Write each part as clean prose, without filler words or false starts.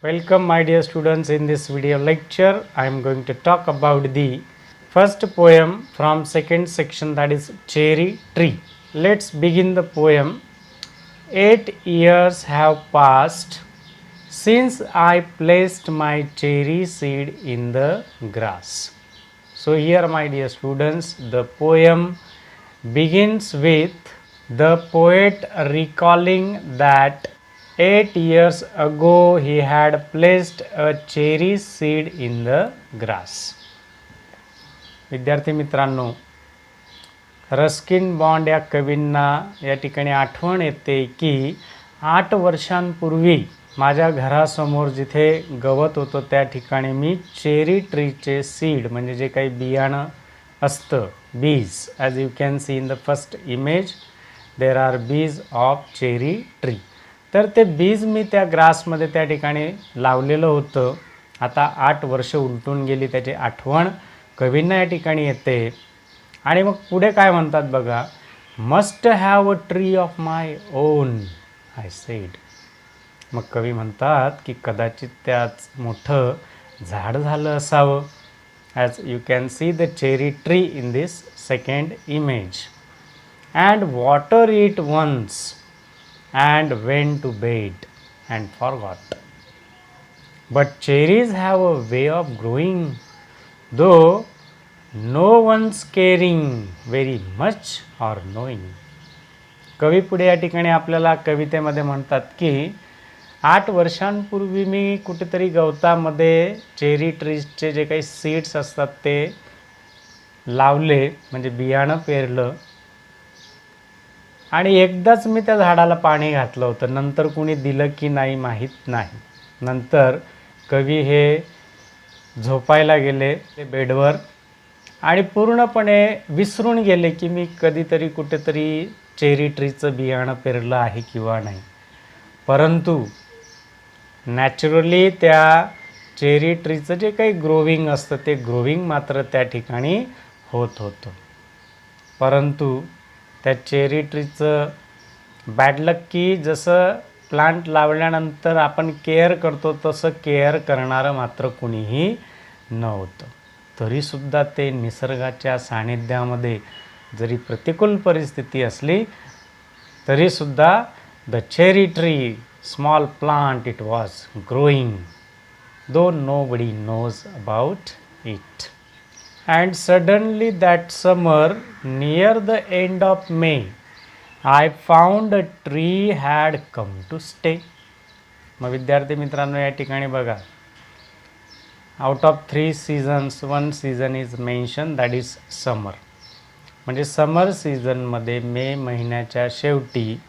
Welcome my dear students. In this video lecture I am going to talk about the first poem from second section, that is Cherry Tree. Let's begin the poem. 8 years have passed since I placed my cherry seed in the grass. So here my dear students, the poem begins with the poet recalling that 8 years ago he had placed a cherry seed in the grass. विद्यार्थी मित्रांनो, Ruskin Bond या कवींना या ठिकाणी आठवण येते की 8 वर्षांपूर्वी माझ्या घरासमोर जिथे गवत होतं त्या ठिकाणी मी चेरी ट्रीचे सीड म्हणजे जे काही बियाणं असतं, बीज, as you can see in the first image there are बीज ऑफ चेरी ट्री. तर ते बीज मी त्या ग्रासमध्ये त्या ठिकाणी लावलेलं होतं. आता 8 वर्ष उलटून गेली, त्याची आठवण कवींना या ठिकाणी येते. आणि मग पुढे काय म्हणतात बघा, must have a tree of my on I said. मग कवी म्हणतात की कदाचित त्याच मोठं झाड झालं असावं. As you can see the cherry tree in this second image. And water it once and went to bed and forgot. But cherries have a way of growing, though no one's caring very much or knowing. कवी पुढे या ठिकाणी आपल्याला कवितेमध्ये म्हणतात की 8 वर्षांपूर्वी मी कुठेतरी गवतामध्ये चेरी ट्रीजचे जे काही सीड्स असतात ते लावले, म्हणजे बियाणं पेरलं, आणि एकदाच मी त्या झाडाला पाणी घातलं होतं. नंतर कुणी दिलं की नाही माहीत नाही. नंतर कवी हे झोपायला गेले बेडवर आणि पूर्णपणे विसरून गेले की मी कधीतरी कुठेतरी चेरी ट्रीचं बियाणं पेरलं आहे किंवा नाही. परंतु नॅचरली त्या चेरी ट्रीचं जे काही ग्रोविंग असतं ते ग्रोविंग मात्र त्या ठिकाणी होत होतं. परंतु त्या चेरी ट्रीचं बॅड लक की जसं प्लांट लावल्यानंतर आपण केअर करतो तसं केअर करणारं मात्र कुणीही नव्हतं. तरीसुद्धा ते निसर्गाच्या सानिध्यामध्ये जरी प्रतिकूल परिस्थिती असली तरीसुद्धा the cherry tree, small plant, it was growing though nobody knows about it. And suddenly that summer, near the end of May, I found a tree had come to stay. मग विद्यार्थी मित्रांनो, या ठिकाणी बघा, out of 3 seasons 1 season is mention, that is summer. म्हणजे summer सीझनमध्ये मे महिन्याच्या शेवटी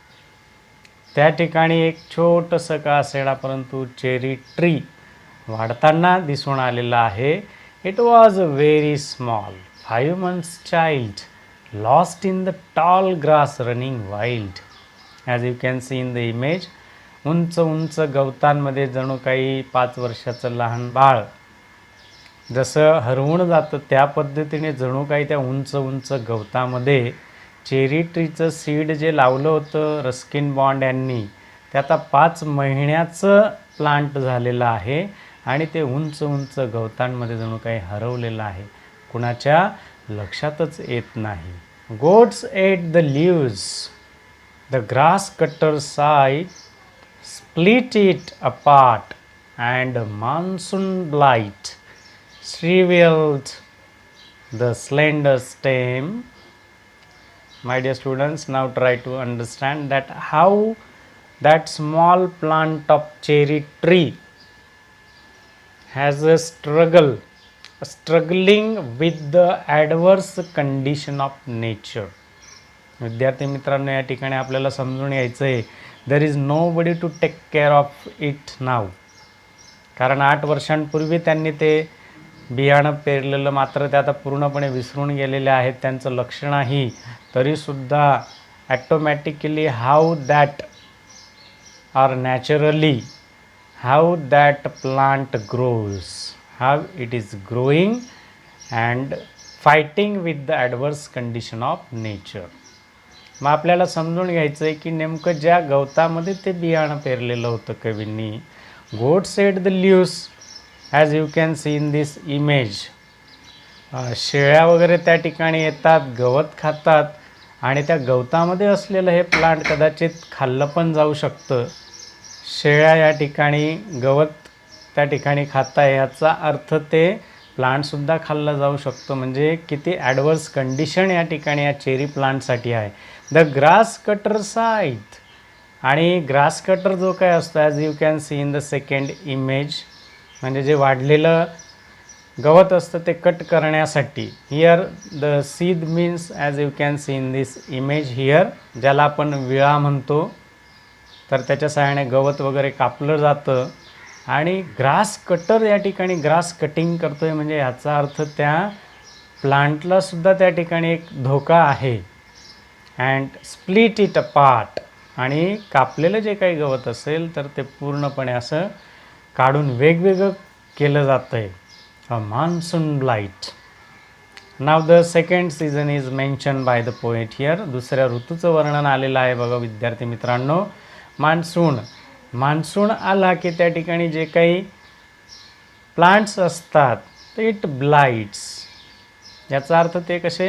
त्या ठिकाणी एक छोटंसं का असेना परंतु चेरी ट्री वाढताना दिसून आलेला आहे. It was a very small 5 months child, lost in the tall grass running wild. As you can see in the image, उंच उंच गवतांमध्ये जणू काही 5 वर्षाचं लहान बाळ जसं हरवून जातं त्या पद्धतीने जणू काही त्या उंच उंच गवतामध्ये चेरी ट्रीचं सीड जे लावलं होतं रस्किन बॉन्ड यांनी, ते आता 5 महिन्याचं प्लांट झालेलं आहे आणि ते उंच उंच गवतांमध्ये जणू काही हरवलेलं आहे, कुणाच्या लक्षातच येत नाही. Goats eat the leaves, the grass cutter scythe split it apart and monsoon blight shrivelled the slender stem. My dear students, now try to understand that how that small plant of cherry tree has a struggling with the adverse condition of nature. विद्यार्थी मित्रांनो, या ठिकाणी आपल्याला समजून यायचं आहे, there is nobody to take care of it now. कारण 8 वर्षांपूर्वी त्यांनी ते बियाणं पेरलेलं, मात्र ते आता पूर्णपणे विसरून गेलेले आहेत, त्यांचं लक्ष नाही. तरीसुद्धा automatically how that are naturally how that plant grows, how it is growing and fighting with the adverse condition of nature. मग आपल्याला समजून घ्यायचं आहे की नेमकं ज्या गवतामध्ये ते बियाणं पेरलेलं होतं कवींनी, Goats ate the leaves as you can see in this image. शेळ्या वगैरे त्या ठिकाणी येतात, गवत खातात आणि त्या गवतामध्ये असलेलं हे प्लांट कदाचित खाल्लं पण जाऊ शकतं. शेळ्या या ठिकाणी गवत त्या ठिकाणी खाताय याचा अर्थ ते प्लांटसुद्धा खाल्लं जाऊ शकतं. म्हणजे किती ॲडवर्स कंडिशन या ठिकाणी या चेरी प्लांटसाठी आहे. द ग्रास कटर साईथ, आणि ग्रास कटर जो काय असतो as you can see in the second image, म्हणजे जे वाढलेलं गवत असतं ते कट करण्यासाठी. Here the scythe means as you can see in this image here, ज्याला आपण विळा म्हणतो. तर त्याच्या सहाय्याने गवत वगैरे कापलं जातं. आणि ग्रास कटर या ठिकाणी ग्रास कटिंग करतोय म्हणजे ह्याचा अर्थ त्या प्लांटला सुद्धा त्या ठिकाणी एक धोका आहे. अँड स्प्लिट इट अपार्ट, आणि कापलेलं जे काही गवत असेल तर ते पूर्णपणे असं काढून वेगवेगळं केलं जातं आहे. A monsoon blight. नाव the second season is mention by the poet here. दुसऱ्या ऋतूचं वर्णन आलेलं आहे बघा विद्यार्थी मित्रांनो. मान्सून, मान्सून आला की त्या ठिकाणी जे काही प्लांट्स असतात ते इट ब्लाइट्स, याचा अर्थ ते कसे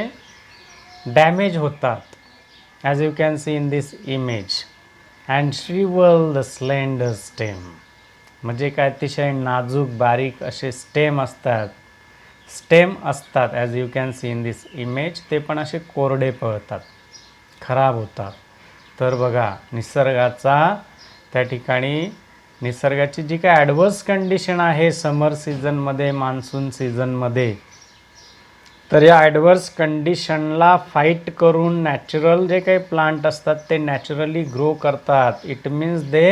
डॅमेज होतात. As you can see in this image. And shrivel the slender stem, म्हणजे काय अतिशय नाजूक बारीक असे स्टेम असतात, as you can see in this image. ते पण असे कोरडे पडतात, खराब होतात. तर बघा निसर्गाचा त्या ठिकाणी निसर्गाची जी काय ॲडवर्स कंडिशन आहे समर सीझनमध्ये, मान्सून सीझनमध्ये, तर या ॲडवर्स कंडिशनला फाईट करून नॅचरल जे काही प्लांट असतात ते नॅचरली ग्रो करतात. It means they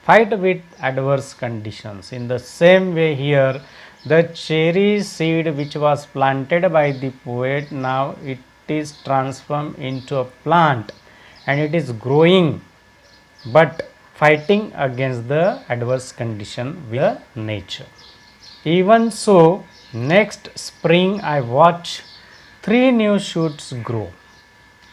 fight with adverse conditions. In the same way here, the cherry seed which was planted by the poet, now it is transformed into a plant and it is growing but fighting against the adverse condition with nature. Even so, next spring I watch 3 new shoots grow.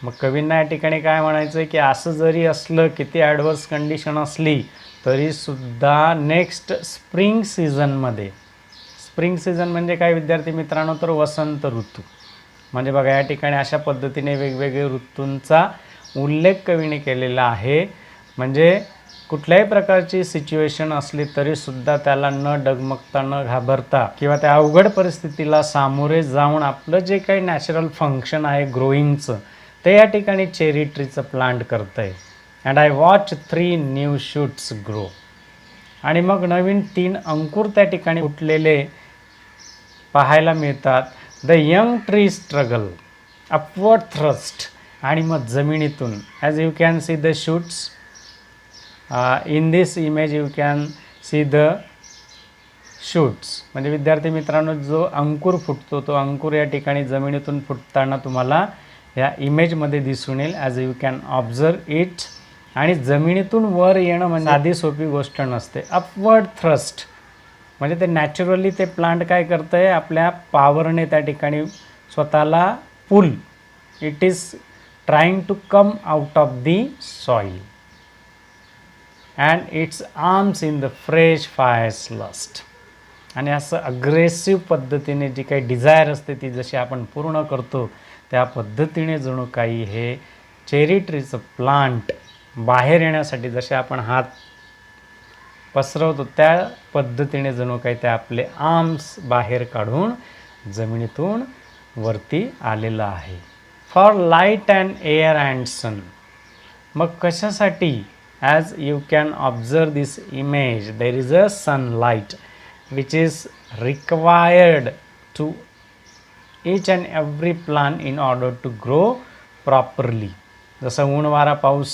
मग कवींना या ठिकाणी काय म्हणायचं आहे की असं जरी असलं, किती ॲडवर्स कंडिशन असली तरीसुद्धा नेक्स्ट स्प्रिंग सीझनमध्ये, स्प्रिंग सीझन म्हणजे काय विद्यार्थी मित्रांनो, तर वसंत ऋतू. म्हणजे बघा या ठिकाणी अशा पद्धतीने वेगवेगळे ऋतूंचा उल्लेख कवीने केलेला आहे. म्हणजे कुठल्याही प्रकारची सिच्युएशन असली तरीसुद्धा त्याला न डगमगता न घाबरता किंवा त्या अवघड परिस्थितीला सामोरे जाऊन आपलं जे काही नॅचरल फंक्शन आहे ग्रोईंगचं ते या ठिकाणी चेरी ट्रीचं प्लांट करतं आहे. And I watch 3 new shoots grow, आणि मग नवीन 3 अंकुर त्या ठिकाणी उठलेले पाहायला मिळतात. The young tree struggle upward thrust, आणि मग जमिनीतून as you can see the shoots in this image, you can see the shoots. म्हणजे विद्यार्थी मित्रांनो जो अंकुर फुटतो तो अंकुर या ठिकाणी जमिनीतून फुटताना तुम्हाला या इमेजमध्ये दिसून येईल. As you can observe it. आणि जमिनीतून वर येणं म्हणजे साधी सोपी गोष्ट नसते. अपवर्ड थ्रस्ट म्हणजे ते नॅचरली ते प्लांट काय करतं आहे, आपल्या पॉवरने त्या ठिकाणी स्वतःला pull, it is trying to come out of the soil and its arms in the fresh fires lust. आणि असं अग्रेसिव्ह पद्धतीने जी काही डिझायर असते ती जशी आपण पूर्ण करतो त्या पद्धतीने जणू काही हे चेरी ट्रीचं प्लांट बाहेर येण्यासाठी जसे आपण हात पसरवतो त्या पद्धतीने जणू काही ते आपले आर्म्स बाहेर काढून जमिनीतून वरती आलेलं आहे. For light and air and sun. मग कशासाठी? As you can observe this image, there is a sunlight which is required to each and every plant in order to grow properly. जसं ऊन वारा पाऊस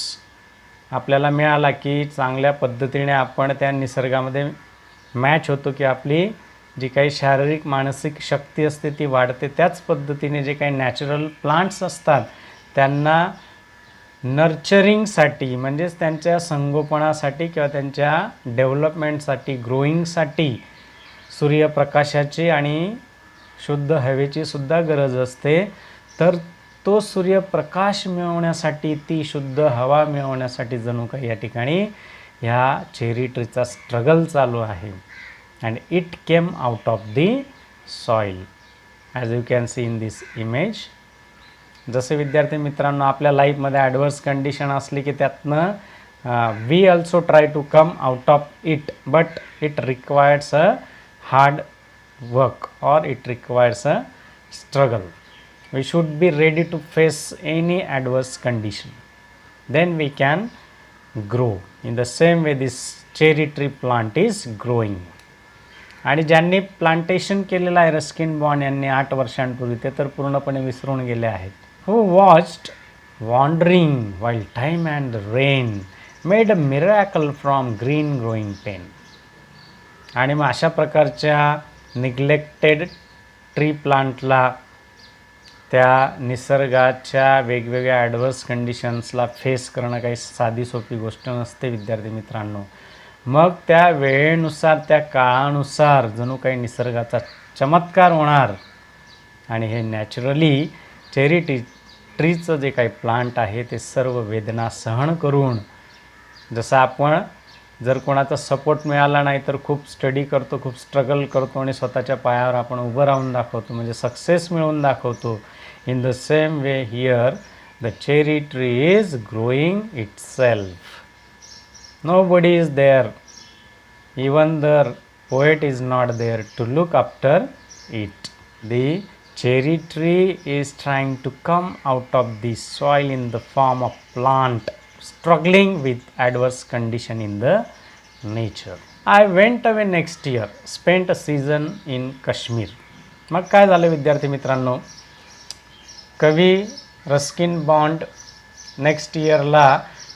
आपल्याला मिळाला की चांगल्या पद्धतीने आपण त्या निसर्गामध्ये मॅच होतो की आपली जी काही शारीरिक मानसिक शक्ती असते ती वाढते. त्याच पद्धतीने जे काही नॅचरल प्लांट्स असतात त्यांना नर्चरिंगसाठी म्हणजेच त्यांच्या संगोपनासाठी किंवा त्यांच्या डेव्हलपमेंटसाठी ग्रोईंगसाठी सूर्यप्रकाशाची आणि शुद्ध हवेची सुद्धा गरज असते. तर तो सूर्यप्रकाश मिळवण्यासाठी, ती शुद्ध हवा मिळवण्यासाठी जणू काही या ठिकाणी ह्या चेरी ट्रीचा स्ट्रगल चालू आहे. And it came out of the soil as you can see in this image. जसे विद्यार्थी मित्रांनो आपल्या लाईफमध्ये ॲडवर्स कंडिशन असली की त्यातनं we also try to come out of it, but it requires a hard work or it requires a struggle. We should be ready to face any adverse condition, then we can grow. In the same way this cherry tree plant is growing. आणि ज्यांनी plantation केलेलं आहे Ruskin bond यांनी 8 वर्षांपूर्वी ते तर पूर्णपणे विसरून गेले आहेत. Who watched wandering while time and rain made a miracle from green growing pain. आणि मग अशा प्रकारच्या निग्लेक्टेड ट्री प्लांटला त्या निसर्गाच्या वेगवेगळ्या ॲडवर्स कंडिशन्सला फेस करणं काही साधी सोपी गोष्ट नसते विद्यार्थी मित्रांनो. मग त्या वेळेनुसार त्या काळानुसार जणू काही निसर्गाचा चमत्कार होणार आणि हे नॅचरली चेरी ट्रीचं जे काही प्लांट आहे ते सर्व वेदना सहन करून, जसं आपण जर कोणाचा सपोर्ट मिळाला नाही तर खूप स्टडी करतो, खूप स्ट्रगल करतो आणि स्वतःच्या पायावर आपण उभं राहून दाखवतो, म्हणजे सक्सेस मिळवून दाखवतो. In the same way here the cherry tree is growing itself. Nobody is there, even the poet is not there to look after it. The cherry tree is trying to come out of the soil in the form of plant struggling with adverse condition in the nature. I went away next year, spent a season in Kashmir. मग काय झालं विद्यार्थी मित्रांनो, कवी Ruskin bond next इयरला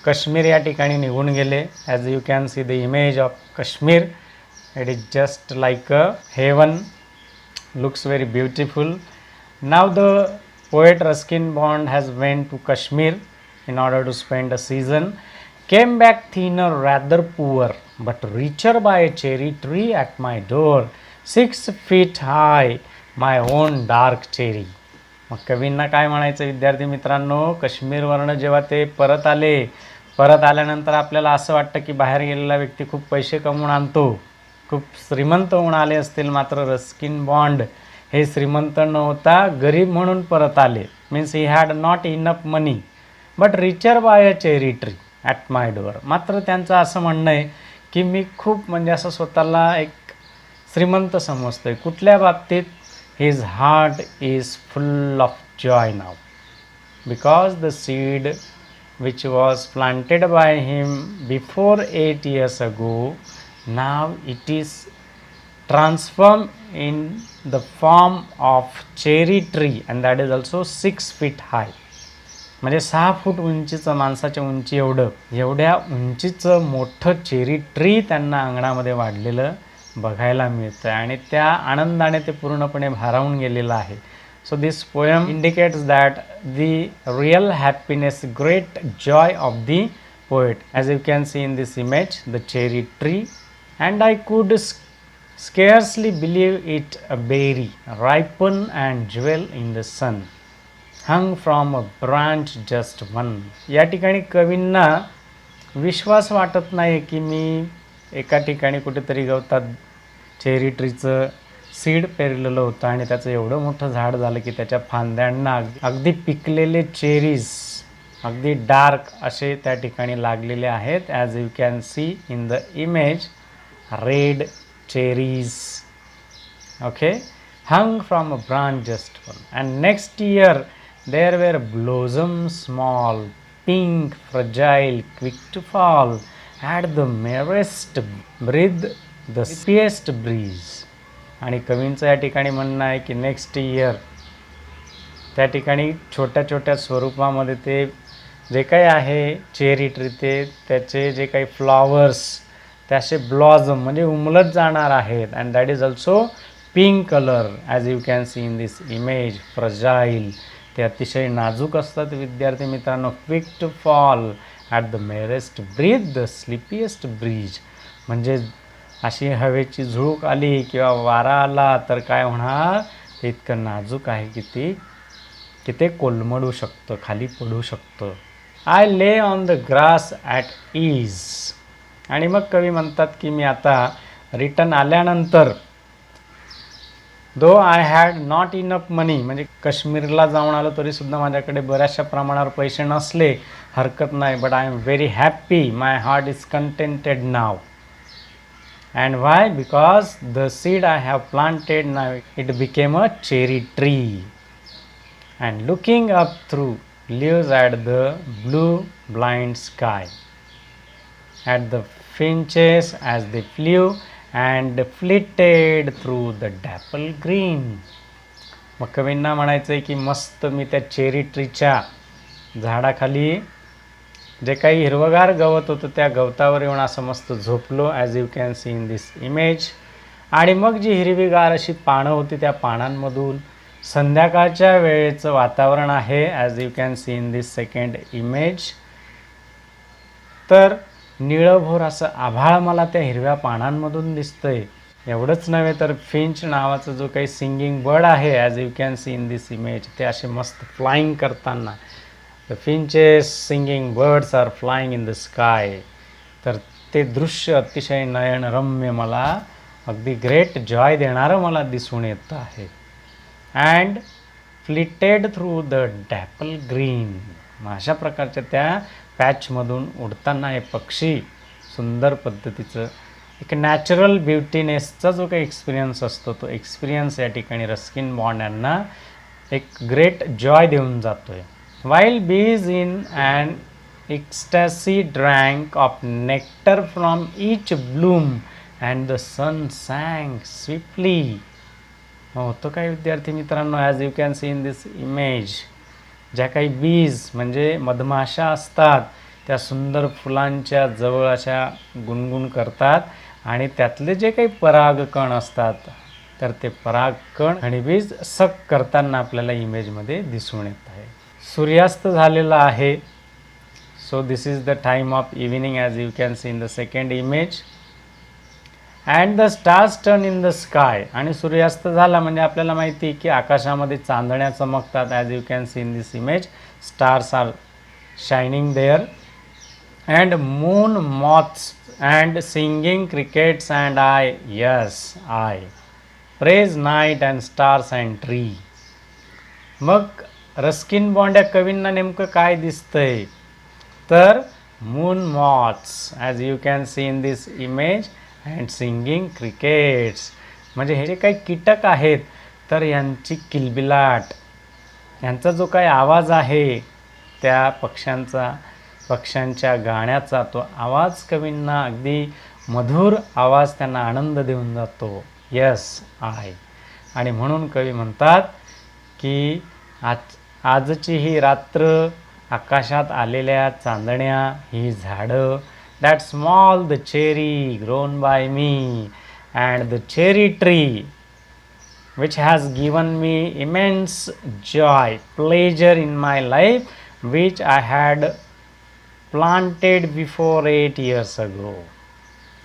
काश्मीर या ठिकाणी निघून गेले. As you can see the image of Kashmir, it is just like a heaven, looks very beautiful. Now the poet Ruskin Bond has went to Kashmir in order to spend a season, came back thinner, rather poor, but richer by a cherry tree at my door, 6 feet high, my own dark cherry. मग कवींना काय म्हणायचं विद्यार्थी मित्रांनो, काश्मीरवरनं जेव्हा ते परत आल्यानंतर आपल्याला असं वाटतं की बाहेर गेलेला व्यक्ती खूप पैसे कमवून आणतो, खूप श्रीमंत होऊन आले असतील. मात्र रस्किन बॉन्ड हे श्रीमंत न होता गरीब म्हणून परत आले. Means he had not enough money but richer by a cherry tree at my door. मात्र त्यांचं असं म्हणणं आहे की मी खूप म्हणजे असं स्वतःला एक श्रीमंत समजतोय. कुठल्या बाबतीत? His heart is full of Joy now, because the seed which was planted by him before 8 years ago, now it is transformed in the form of cherry tree and that is also 6 feet high. म्हणजे 6 फूट उंचीचं, माणसाच्या उंची एवढ्या उंचीचं मोठं cherry tree त्यांना अंगणामध्ये वाढलेलं बघायला मिळतं आणि त्या आनंदाने ते पूर्णपणे भारावून गेलेलं आहे. So this poem indicates that the real happiness, great Joy of the poet. As you can see in this image, the cherry tree, and I could scarcely believe it a berry, ripen and jewel in the sun, hung from a branch just one. या ठिकाणी कवींना विश्वास वाटत नाही की मी एका ठिकाणी कुठेतरी गवतात चेरी ट्रीचं सीड पेरलेलं होतं आणि त्याचं एवढं मोठं झाड झालं की त्याच्या फांद्यांना अगदी पिकलेले चेरीज, अगदी डार्क असे त्या ठिकाणी लागलेले आहेत. As you can see in the image, red cherries, okay, hung from a branch just one. And next year there were blossoms small, pink, fragile, quick to fall, at the merest breathe the sweetest breeze. आणि कवींचं या ठिकाणी म्हणणं आहे की next year त्या ठिकाणी छोट्या छोट्या स्वरूपामध्ये ते जे काही आहे चेरी ट्री, ते त्याचे जे काही फ्लॉवर्स ते असे ब्लॉझम म्हणजे उमलत जाणार आहेत. And that is also pink colour, as you can see in this image, fragile, ते अतिशय नाजूक असतात विद्यार्थी मित्रांनो. Quick to fall, at the merest breath the slightest breeze, म्हणजे अशी हवेची झुळूक आली किंवा वारा आला तर काय होणार, ते इतकं नाजूक आहे की ते कोलमडू शकतं, खाली पडू शकतं. I lay on the grass at ease आणि मग कवी म्हणतात की मी आता रिटर्न आल्यानंतर दो आय हॅड नॉट इनफ मनी, म्हणजे काश्मीरला जाऊन आलो तरीसुद्धा माझ्याकडे बऱ्याचशा प्रमाणावर पैसे नसले हरकत नाही, but I am very happy, my heart is contented now. And why? Because the seed I have planted now it became a cherry tree. And looking up through lives at the blue blind sky, at the finches as they flew and flitted through the dapple green. मग कवींना म्हणायचं आहे की मस्त मी त्या cherry ट्रीच्या झाडाखाली जे काही हिरवगार गवत होतं त्या गवतावर येऊन असं मस्त झोपलो, as you can see in this image. आणि मग जी हिरवीगार अशी पानं होती त्या पानांमधून संध्याकाळच्या वेळेचं वातावरण आहे, as you can see in this second image. तर निळभोर असं आभाळ मला त्या हिरव्या पानांमधून दिसतंय. एवढंच नव्हे तर फिंच नावाचा जो काही सिंगिंग बर्ड आहे, as you can see in this image, ते असे मस्त फ्लाईंग करताना, the finches singing birds are flying in the sky. तर ते दृश्य अतिशय नयनरम्य मला अगदी ग्रेट जॉय देणारं मला दिसून येतं आहे. And flitted through the dappled green. अशा प्रकारच्या त्या पॅचमधून उडताना हे पक्षी सुंदर पद्धतीचं एक नॅचरल ब्युटीनेसचा जो काही एक्सपिरियन्स असतो तो एक्सपिरियन्स या ठिकाणी रस्किन बॉन्ड यांना एक ग्रेट जॉय देऊन जातो आहे. While bees in and ecstasy drank of nectar from each bloom and the sun sank swiftly. होतं काय विद्यार्थी मित्रांनो, as you can see in this image, ज्या काही बीज म्हणजे मधमाशा असतात त्या सुंदर फुलांच्या जवळ अशा गुणगुण करतात आणि त्यातले जे काही परागकण असतात तर ते परागकण आणि बीज सक करताना आपल्याला इमेजमध्ये दिसून येत आहे. सूर्यास्त झालेला आहे. So this is the time of evening, as you can see in the second image. And the stars turn in the sky. आणि सूर्यास्त झाला म्हणजे आपल्याला माहिती आहे की आकाशामध्ये चांदण्या चमकतात, as you can see in this image. Stars are shining there. And moon moths and singing crickets and I, yes I praise night and stars and tree. मग रस्किन बॉन्ड या कवींना नेमकं काय दिसतंय तर moon moths, as you can see in this image, and singing crickets. म्हणजे हे जे काही कीटक आहेत तर यांची किलबिलाट, यांचा जो काही आवाज आहे त्या पक्ष्यांच्या गाण्याचा तो आवाज कवींना अगदी मधुर आवाज त्यांना आनंद देऊन जातो. Yes I. आणि म्हणून कवी म्हणतात की आजची ही रात्र, आकाशात आलेल्या चांदण्या, ही झाडं, that small the cherry grown by me and the cherry tree which has given me immense joy, pleasure in my life, which I had planted before 8 years ago.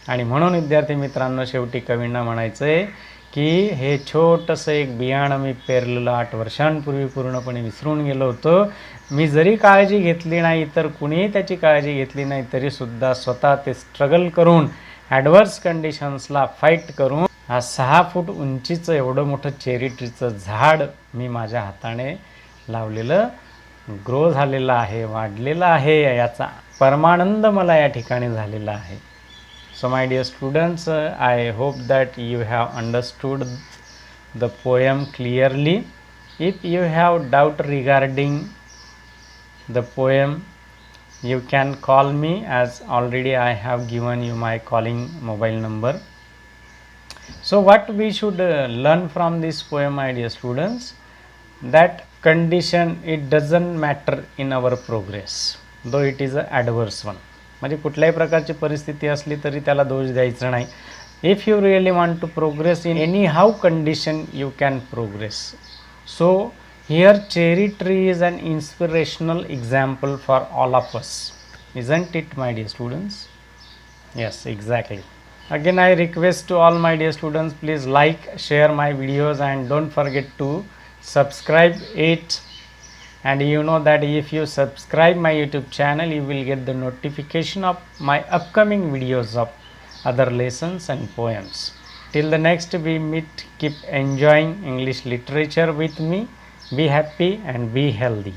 आणि म्हणून विद्यार्थी मित्रांनो शेवटी कवींना म्हणायचं आहे की हे छोटंसं एक बियाणं मी पेरलेलं 8 वर्षांपूर्वी पूर्णपणे विसरून गेलो होतो. मी जरी काळजी घेतली नाही तर कुणीही त्याची काळजी घेतली नाही तरीसुद्धा स्वतः ते स्ट्रगल करून ॲडवर्स कंडिशन्सला फाईट करून हा 6 फूट उंचीचं एवढं मोठं चेरी ट्रीचं झाड मी माझ्या हाताने लावलेलं ग्रो झालेलं आहे, वाढलेलं आहे, याचा परमानंद मला या ठिकाणी झालेला आहे. So my dear students, I hope that you have understood the poem clearly. If you have doubt regarding the poem, you can call me, as already I have given you my calling mobile number. So what we should learn from this poem, my dear students, that condition, it doesn't matter in our progress, though it is an adverse one. म्हणजे कुठल्याही प्रकारची परिस्थिती असली तरी त्याला दोष द्यायचा नाही. If you really want to progress in any how condition you can progress. So here cherry tree is an inspirational example for all of us, isn't it my dear students? Yes, exactly. Again, I request to all my dear students, please like, share my videos and don't forget to subscribe it. And you know that if you subscribe my YouTube channel, you will get the notification of my upcoming videos of other lessons and poems. Till the next we meet, keep enjoying English literature with me. Be happy and be healthy.